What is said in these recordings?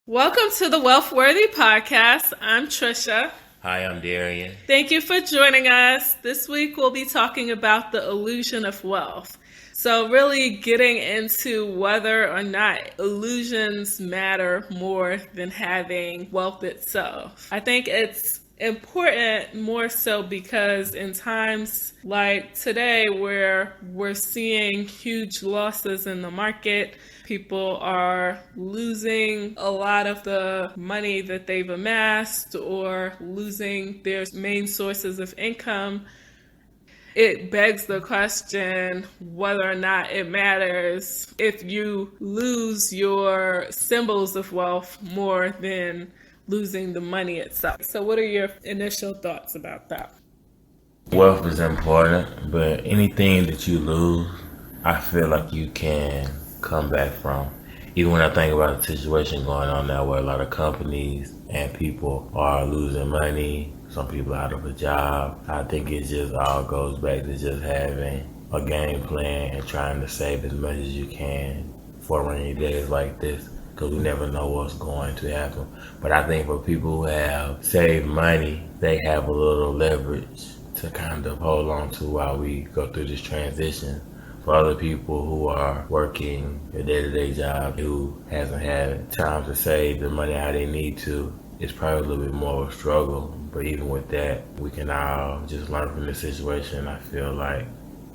Welcome to the Wealth Worthy Podcast. I'm Trisha. Hi, I'm Darian. Thank you for joining us. This week we'll be talking about the illusion of wealth. So really getting into whether or not illusions matter more than having wealth itself. I think it's important more so because in times like today where we're seeing huge losses in the market, people are losing a lot of the money that they've amassed or losing their main sources of income. It begs the question whether or not it matters if you lose your symbols of wealth more than losing the money itself. So what are your initial thoughts about that? Wealth is important, but anything that you lose, I feel like you can come back from. Even when I think about the situation going on now where a lot of companies and people are losing money, some people out of a job, I think it just all goes back to just having a game plan and trying to save as much as you can for rainy days like this, because we never know what's going to happen. But I think for people who have saved money, they have a little leverage to kind of hold on to while we go through this transition. For other people who are working a day-to-day job, who hasn't had time to save the money how they need to, it's probably a little bit more of a struggle. But even with that, we can all just learn from this situation. I feel like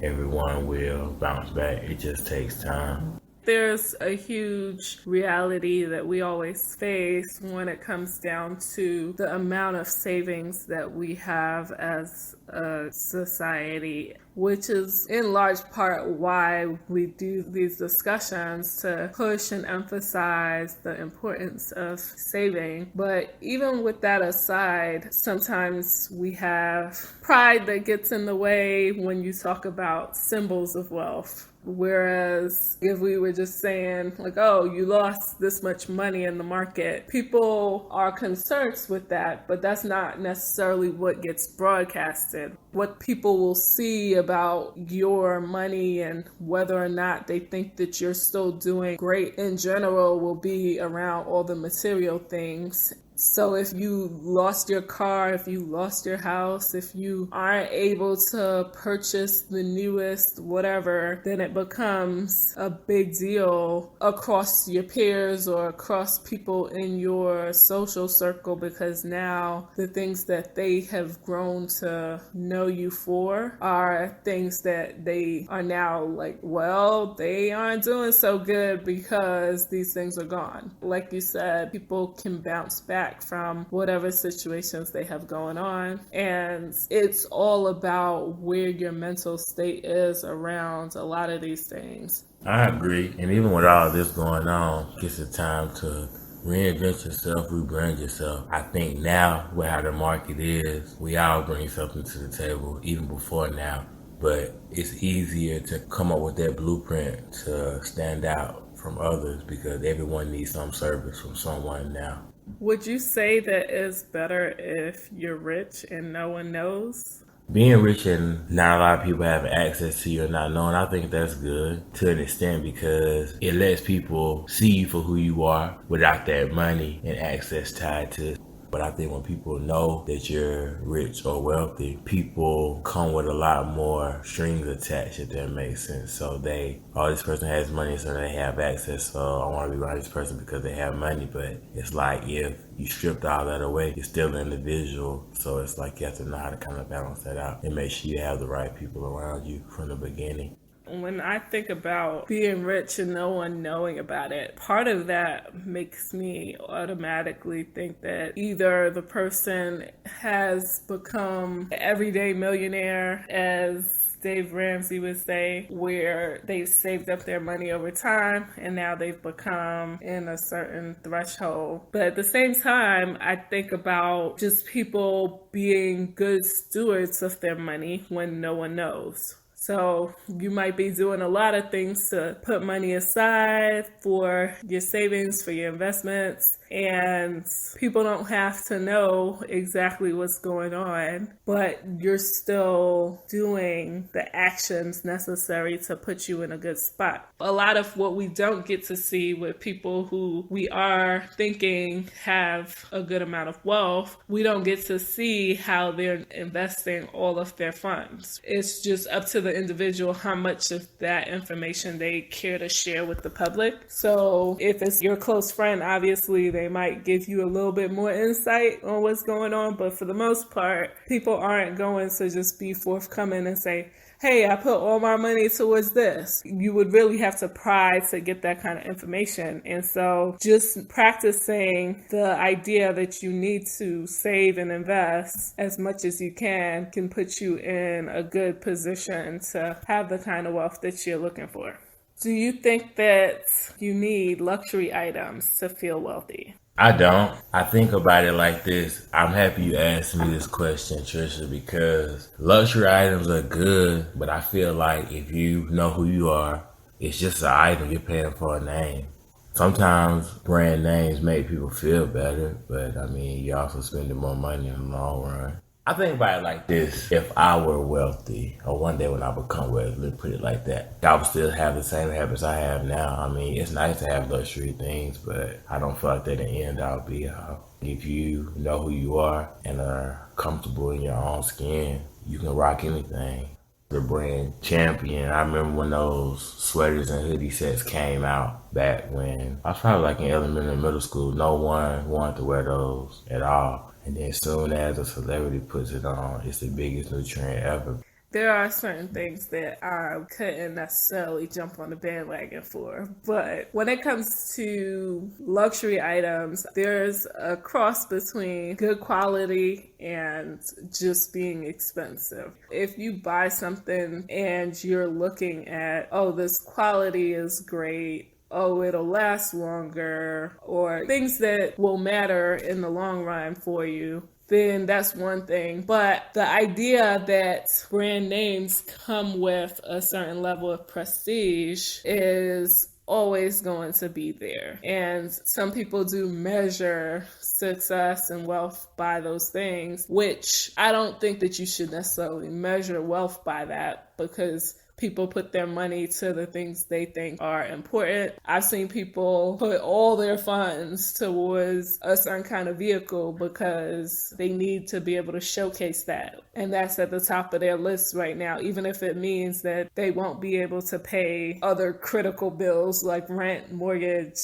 everyone will bounce back. It just takes time. There's a huge reality that we always face when it comes down to the amount of savings that we have as a society, which is in large part why we do these discussions, to push and emphasize the importance of saving. But even with that aside, sometimes we have pride that gets in the way when you talk about symbols of wealth. Whereas if we were just saying like, oh, you lost this much money in the market, people are concerned with that, but that's not necessarily what gets broadcasted. What people will see about your money and whether or not they think that you're still doing great in general will be around all the material things. So if you lost your car, if you lost your house, if you aren't able to purchase the newest whatever, then it becomes a big deal across your peers or across people in your social circle, because now the things that they have grown to know you for are things that they are now like, well, they aren't doing so good because these things are gone. Like you said, people can bounce back from whatever situations they have going on. And it's all about where your mental state is around a lot of these things. I agree. And even with all this going on, it's a time to reinvent yourself, rebrand yourself. I think now, with how the market is, we all bring something to the table, even before now. But it's easier to come up with that blueprint to stand out from others because everyone needs some service from someone now. Would you say that it's better if you're rich and no one knows? Being rich and not a lot of people have access to you or not knowing, I think that's good to an extent because it lets people see you for who you are without that money and access tied to it. But I think when people know that you're rich or wealthy, people come with a lot more strings attached, if that makes sense. So this person has money, so they have access. So I want to be around this person because they have money. But it's like if you stripped all that away, you're still an individual. So it's like you have to know how to kind of balance that out and make sure you have the right people around you from the beginning. When I think about being rich and no one knowing about it, part of that makes me automatically think that either the person has become an everyday millionaire, as Dave Ramsey would say, where they've saved up their money over time and now they've become in a certain threshold. But at the same time, I think about just people being good stewards of their money when no one knows. So you might be doing a lot of things to put money aside for your savings, for your investments, and people don't have to know exactly what's going on, but you're still doing the actions necessary to put you in a good spot. A lot of what we don't get to see with people who we are thinking have a good amount of wealth, we don't get to see how they're investing all of their funds. It's just up to the individual how much of that information they care to share with the public. So if it's your close friend, obviously they might give you a little bit more insight on what's going on, but for the most part, people aren't going to just be forthcoming and say, hey, I put all my money towards this. You would really have to pry to get that kind of information. And so just practicing the idea that you need to save and invest as much as you can put you in a good position to have the kind of wealth that you're looking for. Do you think that you need luxury items to feel wealthy? I don't. I think about it like this. I'm happy you asked me this question, Trisha, because luxury items are good, but I feel like if you know who you are, it's just an item. You're paying for a name. Sometimes brand names make people feel better, but I mean, you're also spending more money in the long run. I think about it like this. If I were wealthy, or one day when I become wealthy, let's put it like that, I would still have the same habits I have now. I mean, it's nice to have luxury things, but I don't feel like they're the end all be all. If you know who you are and are comfortable in your own skin, you can rock anything. The brand Champion, I remember when those sweaters and hoodie sets came out back when I was probably like in elementary and middle school. No one wanted to wear those at all. And then soon as a celebrity puts it on, it's the biggest new trend ever. There are certain things that I couldn't necessarily jump on the bandwagon for. But when it comes to luxury items, there's a cross between good quality and just being expensive. If you buy something and you're looking at, oh, this quality is great, oh, it'll last longer, or things that will matter in the long run for you, then that's one thing. But the idea that brand names come with a certain level of prestige is always going to be there. And some people do measure success and wealth by those things, which I don't think that you should necessarily measure wealth by that, because people put their money to the things they think are important. I've seen people put all their funds towards a certain kind of vehicle because they need to be able to showcase that. And that's at the top of their list right now, even if it means that they won't be able to pay other critical bills like rent, mortgage,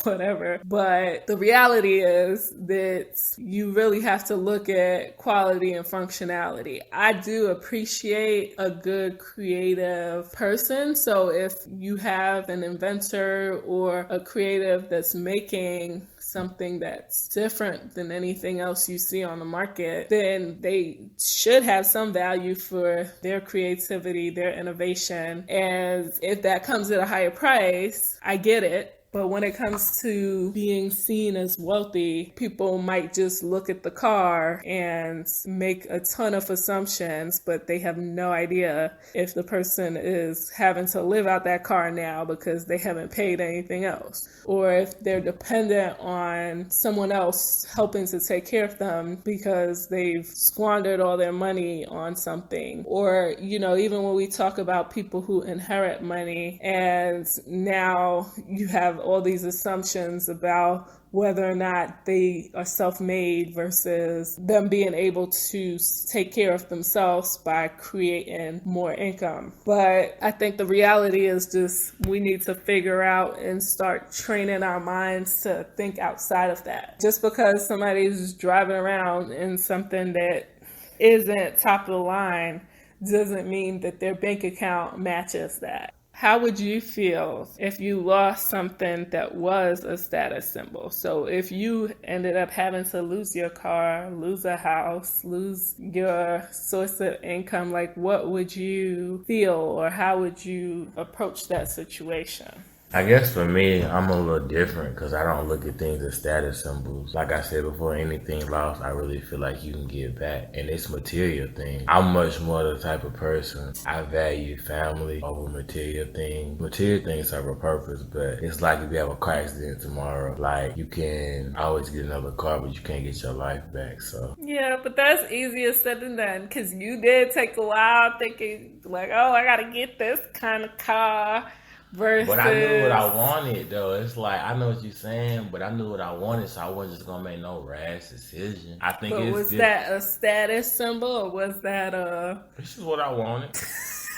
whatever. But the reality is that you really have to look at quality and functionality. I do appreciate a good creative person. So if you have an inventor or a creative that's making something that's different than anything else you see on the market, then they should have some value for their creativity, their innovation. And if that comes at a higher price, I get it. But when it comes to being seen as wealthy, people might just look at the car and make a ton of assumptions, but they have no idea if the person is having to live out that car now because they haven't paid anything else, or if they're dependent on someone else helping to take care of them because they've squandered all their money on something. Or, even when we talk about people who inherit money and now you have all these assumptions about whether or not they are self-made versus them being able to take care of themselves by creating more income. But I think the reality is just we need to figure out and start training our minds to think outside of that. Just because somebody's driving around in something that isn't top of the line doesn't mean that their bank account matches that. How would you feel if you lost something that was a status symbol? So if you ended up having to lose your car, lose a house, lose your source of income, what would you feel, or how would you approach that situation? I guess for me, I'm a little different because I don't look at things as status symbols. Like I said before, anything lost, I really feel like you can get back. And it's material things. I'm much more the type of person, I value family over material things. Material things have a purpose, but it's like if you have a car accident tomorrow, like you can always get another car, but you can't get your life back. So Yeah, but that's easier said than done because you did take a while thinking, like, oh, I got to get this kind of car but I knew what versus. I wanted though. It's like I know what you're saying, but I knew what I wanted, so I wasn't just gonna make no rash decision. I think But it's was just that a status symbol or was that a. this is what I wanted.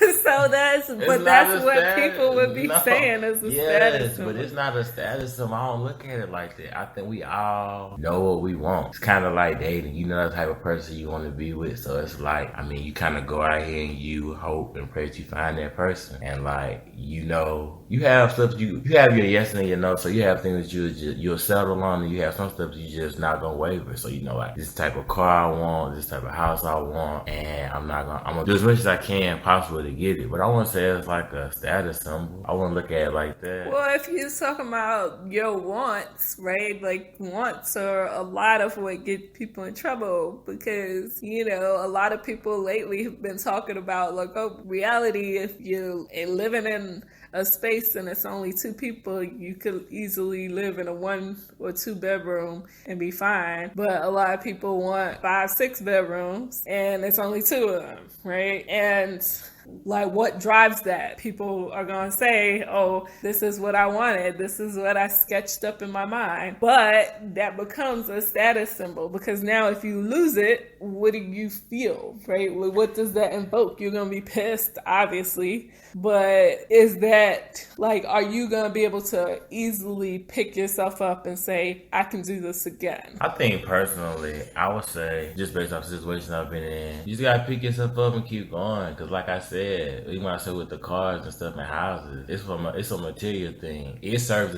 So that's, It's but not that's a what people would status. be No. saying as a status Yes, but symbol. it's not a status symbol. I don't look at it like that. I think we all know what we want. It's kind of like dating. You know the type of person you want to be with. So it's like, I mean, you kind of go out here and you hope and pray that you find that person. And like, you know, you have stuff you have your yes and your no. So you have things that you'll settle on, and you have some stuff that you just not gonna waver. So you know, like this type of car I want, this type of house I want, and I'm gonna do as much as I can possibly to get it. But I want to say it's like a status symbol. I wouldn't look at it like that. Well, if you're talking about your wants, right? Like wants are a lot of what get people in trouble because, you know, a lot of people lately have been talking about like, oh, reality, if you're living in a space and it's only two people, you could easily live in a 1 or 2 bedroom and be fine. But a lot of people want 5, 6 bedrooms and it's only two of them, right? And like what drives that? People are going to say, oh, this is what I wanted. This is what I sketched up in my mind. But that becomes a status symbol because now if you lose it, what do you feel, right? What does that invoke? You're going to be pissed, obviously. But is that like, are you going to be able to easily pick yourself up and say, I can do this again? I think personally, I would say, just based off the situation I've been in, you just gotta pick yourself up and keep going. Cause like I said, even when I said with the cars and stuff and houses, it's a material thing. It serves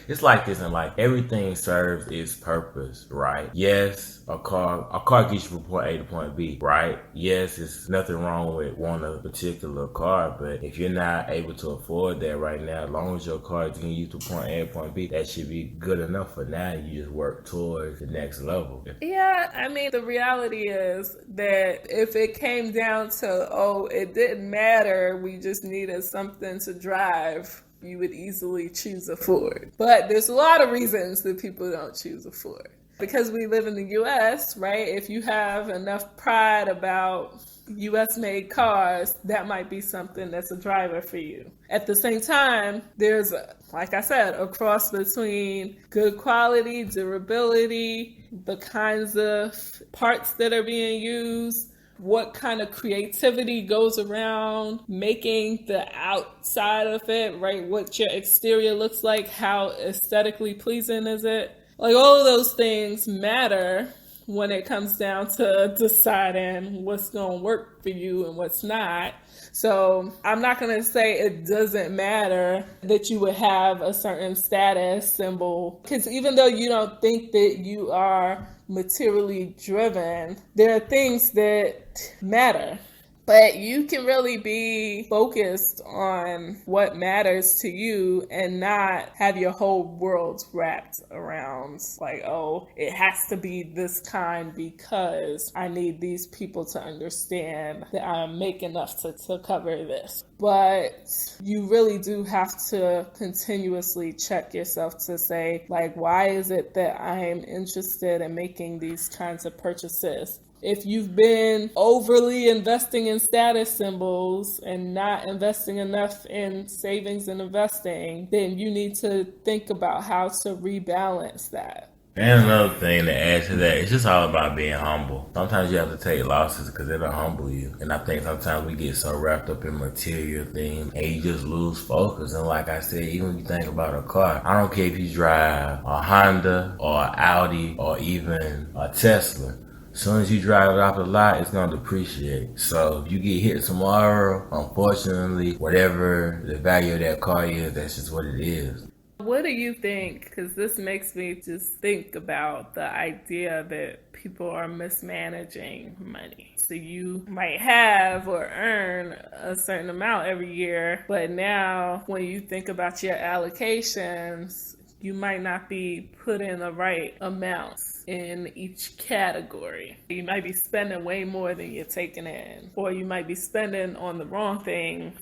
it's like this in life. Everything serves its purpose, right? Yes, a car gets you from point A to point B, right? Yes, it's nothing wrong with wanting a particular car, but if you're not able to afford that right now, as long as your car is getting you to point A and point B, that should be good enough for now. You just work towards the next level. Yeah, I mean, the reality is that if it came down to, oh, it didn't matter, we just needed something to drive, you would easily choose a Ford. But there's a lot of reasons that people don't choose a Ford. Because we live in the US, right? If you have enough pride about US made cars, that might be something that's a driver for you. At the same time, there's, like I said, a cross between good quality, durability, the kinds of parts that are being used, what kind of creativity goes around making the outside of it, right? What your exterior looks like, how aesthetically pleasing is it? Like all of those things matter when it comes down to deciding what's going to work for you and what's not. So I'm not going to say it doesn't matter that you would have a certain status symbol, because even though you don't think that you are materially driven, there are things that matter. But you can really be focused on what matters to you and not have your whole world wrapped around like, oh, it has to be this kind because I need these people to understand that I make enough to cover this. But you really do have to continuously check yourself to say, like, why is it that I am interested in making these kinds of purchases? If you've been overly investing in status symbols and not investing enough in savings and investing, then you need to think about how to rebalance that. And another thing to add to that, it's just all about being humble. Sometimes you have to take losses because it'll humble you. And I think sometimes we get so wrapped up in material things and you just lose focus. And like I said, even when you think about a car, I don't care if you drive a Honda or an Audi or even a Tesla. As soon as you drive it off the lot, it's going to depreciate. So if you get hit tomorrow, unfortunately, whatever the value of that car is, that's just what it is. What do you think? Because this makes me just think about the idea that people are mismanaging money. So you might have or earn a certain amount every year, but now when you think about your allocations, you might not be putting the right amounts in each category. You might be spending way more than you're taking in, or you might be spending on the wrong things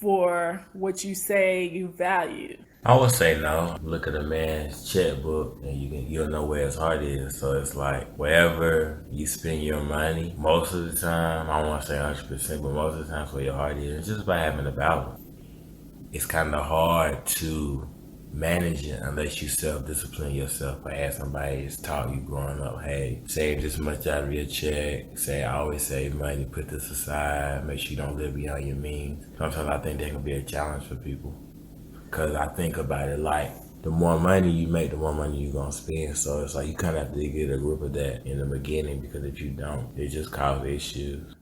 for what you say you value. I would say no. Look at a man's checkbook and you'll know where his heart is. So it's like wherever you spend your money, most of the time, I don't want to say 100%, but most of the time it's where your heart is. It's just about having a balance. It's kind of hard to manage it unless you self-discipline yourself or have somebody that's taught you growing up, hey, save this much out of your check. Say, I always save money, put this aside, make sure you don't live beyond your means. Sometimes I think that can be a challenge for people. Because I think about it like the more money you make, the more money you're going to spend. So it's like you kind of have to get a grip of that in the beginning, because if you don't, it just causes issues.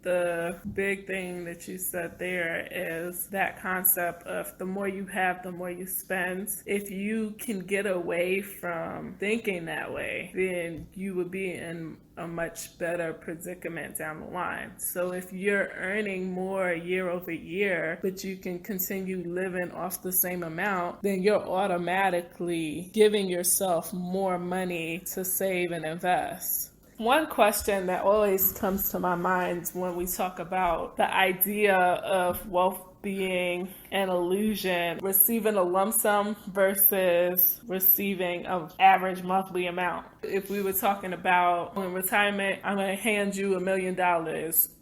The big thing that you said there is that concept of the more you have, the more you spend. If you can get away from thinking that way, then you would be in a much better predicament down the line. So if you're earning more year over year, but you can continue living off the same amount, then you're automatically giving yourself more money to save and invest. One question that always comes to my mind when we talk about the idea of wealth being an illusion, receiving a lump sum versus receiving an average monthly amount. If we were talking about in retirement, I'm going to hand you $1 million,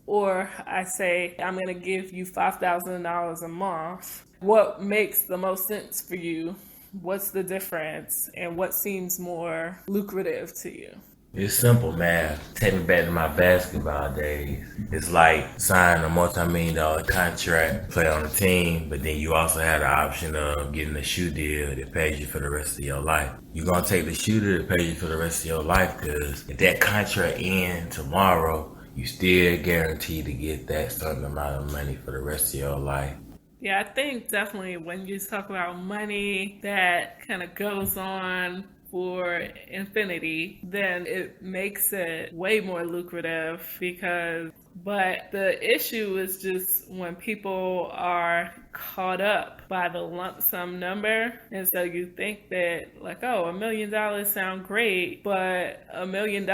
or I say I'm going to give you $5,000 a month, what makes the most sense for you? What's the difference, and what seems more lucrative to you? It's simple math. Take me back to my basketball days. It's like signing a multi-million-dollar contract, play on a team, but then you also have the option of getting a shoe deal that pays you for the rest of your life. You're going to take the shoe deal that pays you for the rest of your life, because if that contract ends tomorrow, you still guaranteed to get that certain amount of money for the rest of your life. Yeah, I think definitely when you talk about money that kind of goes on for infinity, then it makes it way more lucrative but the issue is just when people are caught up by the lump sum number. And so you think that like, oh, $1 million sound great, but $1 million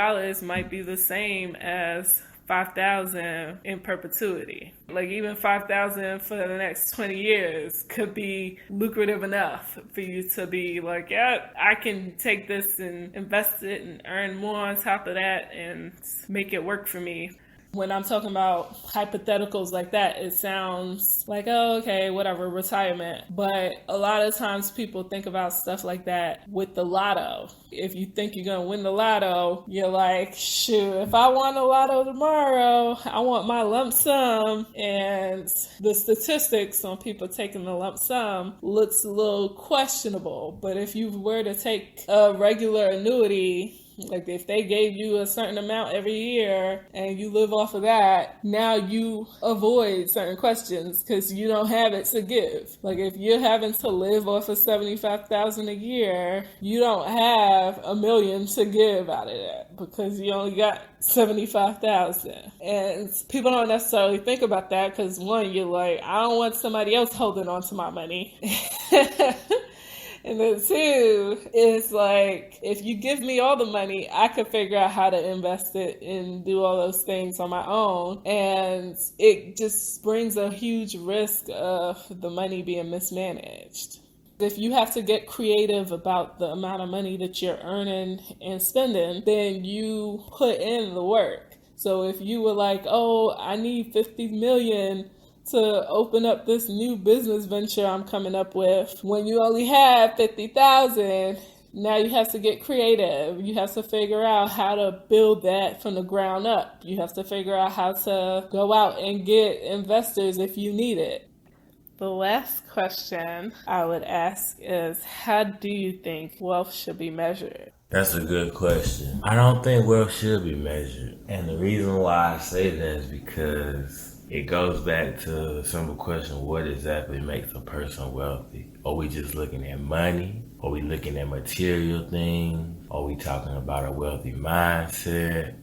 might be the same as 5,000 in perpetuity. Like even 5,000 for the next 20 years could be lucrative enough for you to be like, yeah, I can take this and invest it and earn more on top of that and make it work for me. When I'm talking about hypotheticals like that, it sounds like, oh, okay, whatever, retirement. But a lot of times people think about stuff like that with the lotto. If you think you're going to win the lotto, you're like, shoot, if I won the lotto tomorrow, I want my lump sum. And the statistics on people taking the lump sum looks a little questionable. But if you were to take a regular annuity, like if they gave you a certain amount every year and you live off of that, now you avoid certain questions because you don't have it to give. Like if you're having to live off of $75,000 a year, you don't have $1 million to give out of that because you only got $75,000. And people don't necessarily think about that because one, you're like, I don't want somebody else holding on to my money. And then two, is like, if you give me all the money, I could figure out how to invest it and do all those things on my own. And it just brings a huge risk of the money being mismanaged. If you have to get creative about the amount of money that you're earning and spending, then you put in the work. So if you were like, oh, I need 50 million to open up this new business venture I'm coming up with, when you only have 50,000, now you have to get creative. You have to figure out how to build that from the ground up. You have to figure out how to go out and get investors if you need it. The last question I would ask is, how do you think wealth should be measured? That's a good question. I don't think wealth should be measured. And the reason why I say that is because It goes back to the simple question, what exactly makes a person wealthy? Are we just looking at money? Are we looking at material things? Are we talking about a wealthy mindset?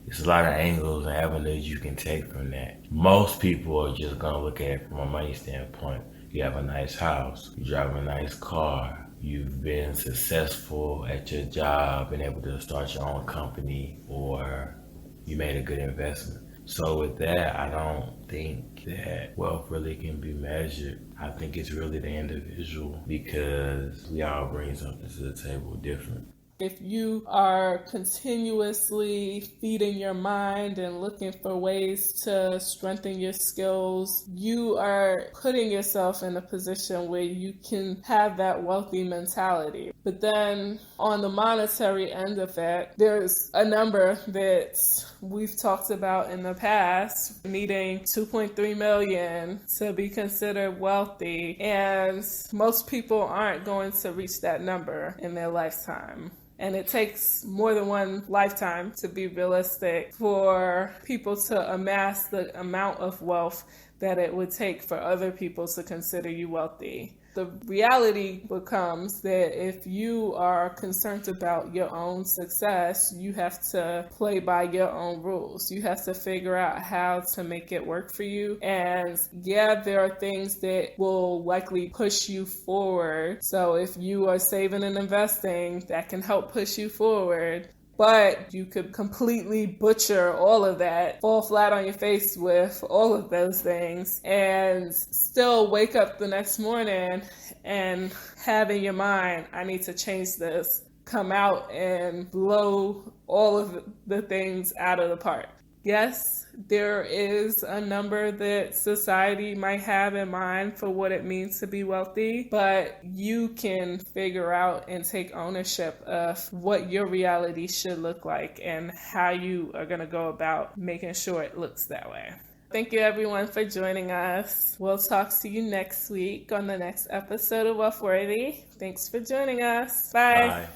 There's a lot of angles and avenues you can take from that. Most people are just going to look at it from a money standpoint. You have a nice house, you drive a nice car, you've been successful at your job, been able to start your own company, or you made a good investment. So with that, I don't think that wealth really can be measured. I think it's really the individual, because we all bring something to the table different. If you are continuously feeding your mind and looking for ways to strengthen your skills, you are putting yourself in a position where you can have that wealthy mentality. But then on the monetary end of it, there's a number that we've talked about in the past, needing 2.3 million to be considered wealthy, and most people aren't going to reach that number in their lifetime. And it takes more than one lifetime to be realistic for people to amass the amount of wealth that it would take for other people to consider you wealthy. The reality becomes that if you are concerned about your own success, you have to play by your own rules. You have to figure out how to make it work for you. And yeah, there are things that will likely push you forward. So if you are saving and investing, that can help push you forward. But you could completely butcher all of that, fall flat on your face with all of those things, and still wake up the next morning and have in your mind, I need to change this, come out and blow all of the things out of the park. Yes, there is a number that society might have in mind for what it means to be wealthy, but you can figure out and take ownership of what your reality should look like and how you are going to go about making sure it looks that way. Thank you everyone for joining us. We'll talk to you next week on the next episode of Wealthworthy. Thanks for joining us. Bye. Bye.